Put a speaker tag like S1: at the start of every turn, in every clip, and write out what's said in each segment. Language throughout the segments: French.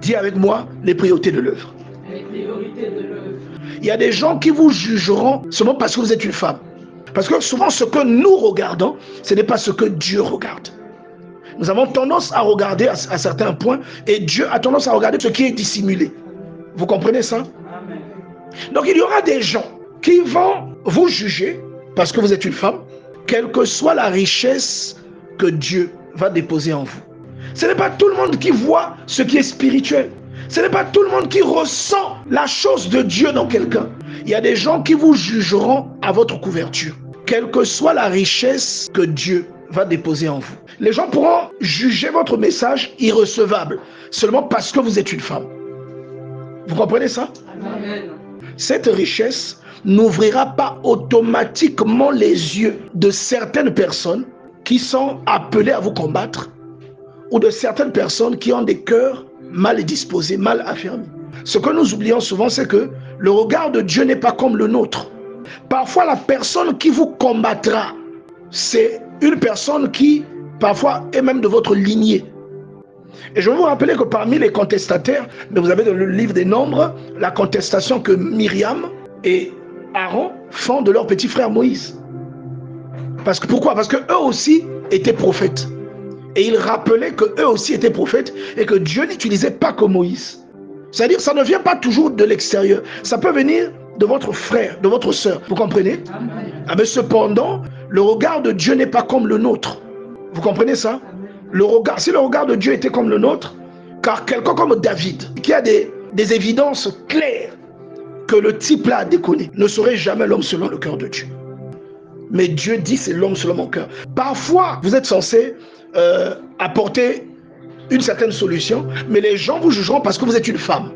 S1: Dis avec moi les priorités de l'œuvre.
S2: Les priorités de l'œuvre.
S1: Il y a des gens qui vous jugeront seulement parce que vous êtes une femme. Parce que souvent ce que nous regardons, ce n'est pas ce que Dieu regarde. Nous avons tendance à regarder à certains points et Dieu a tendance à regarder ce qui est dissimulé. Vous comprenez ça?
S2: Amen.
S1: Donc il y aura des gens qui vont vous juger parce que vous êtes une femme, quelle que soit la richesse que Dieu va déposer en vous. Ce n'est pas tout le monde qui voit ce qui est spirituel. Ce n'est pas tout le monde qui ressent la chose de Dieu dans quelqu'un. Il y a des gens qui vous jugeront à votre couverture, quelle que soit la richesse que Dieu va déposer en vous. Les gens pourront juger votre message irrecevable seulement parce que vous êtes une femme. Vous comprenez ça?
S2: Amen.
S1: Cette richesse n'ouvrira pas automatiquement les yeux de certaines personnes qui sont appelées à vous combattre ou de certaines personnes qui ont des cœurs mal disposés, mal affermis. Ce que nous oublions souvent, c'est que le regard de Dieu n'est pas comme le nôtre. Parfois, la personne qui vous combattra, c'est une personne qui, parfois, est même de votre lignée. Et je veux vous rappeler que parmi les contestataires, mais vous avez dans le livre des Nombres, la contestation que Myriam et Aaron font de leur petit frère Moïse. Pourquoi? Parce qu'eux aussi étaient prophètes. Et ils rappelaient qu'eux aussi étaient prophètes et que Dieu n'utilisait pas que Moïse. C'est-à-dire que ça ne vient pas toujours de l'extérieur. Ça peut venir de votre frère, de votre sœur. Vous comprenez? Ah, mais cependant, le regard de Dieu n'est pas comme le nôtre. Vous comprenez ça? Si le regard de Dieu était comme le nôtre, car quelqu'un comme David, qui a des évidences claires que le type-là a déconné, ne serait jamais l'homme selon le cœur de Dieu. Mais Dieu dit c'est l'homme selon mon cœur. Parfois, vous êtes censé apporter une certaine solution, mais les gens vous jugeront parce que vous êtes une femme.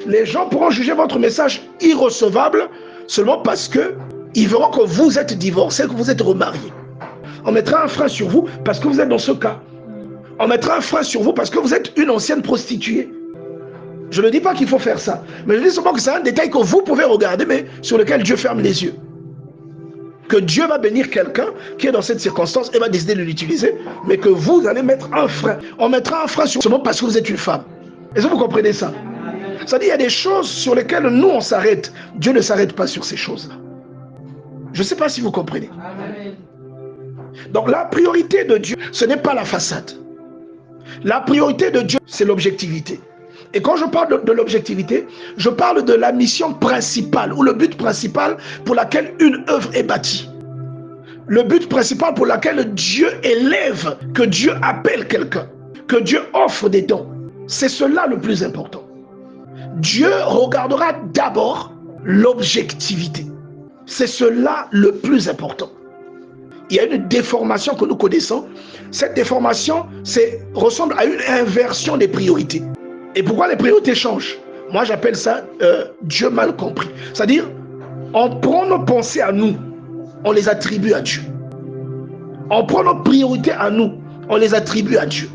S1: Les gens pourront juger votre message irrecevable seulement parce qu'ils verront que vous êtes divorcé, que vous êtes remarié. On mettra un frein sur vous parce que vous êtes dans ce cas. On mettra un frein sur vous parce que vous êtes une ancienne prostituée. Je ne dis pas qu'il faut faire ça, mais je dis seulement que c'est un détail que vous pouvez regarder, mais sur lequel Dieu ferme les yeux. Que Dieu va bénir quelqu'un qui est dans cette circonstance et va décider de l'utiliser, mais que vous allez mettre un frein. On mettra un frein sur seulement parce que vous êtes une femme. Est-ce que vous comprenez ça? C'est-à-dire, il y a des choses sur lesquelles nous, on s'arrête. Dieu ne s'arrête pas sur ces choses-là. Je ne sais pas si vous comprenez. Donc, la priorité de Dieu, ce n'est pas la façade. La priorité de Dieu, c'est l'objectivité. Et quand je parle de l'objectivité, je parle de la mission principale ou le but principal pour laquelle une œuvre est bâtie. Le but principal pour lequel Dieu élève, que Dieu appelle quelqu'un, que Dieu offre des dons. C'est cela le plus important. Dieu regardera d'abord l'objectivité. C'est cela le plus important. Il y a une déformation que nous connaissons. Cette déformation ressemble à une inversion des priorités. Et pourquoi les priorités changent? Moi, j'appelle ça Dieu mal compris. C'est-à-dire, on prend nos pensées à nous, on les attribue à Dieu. On prend nos priorités à nous, on les attribue à Dieu.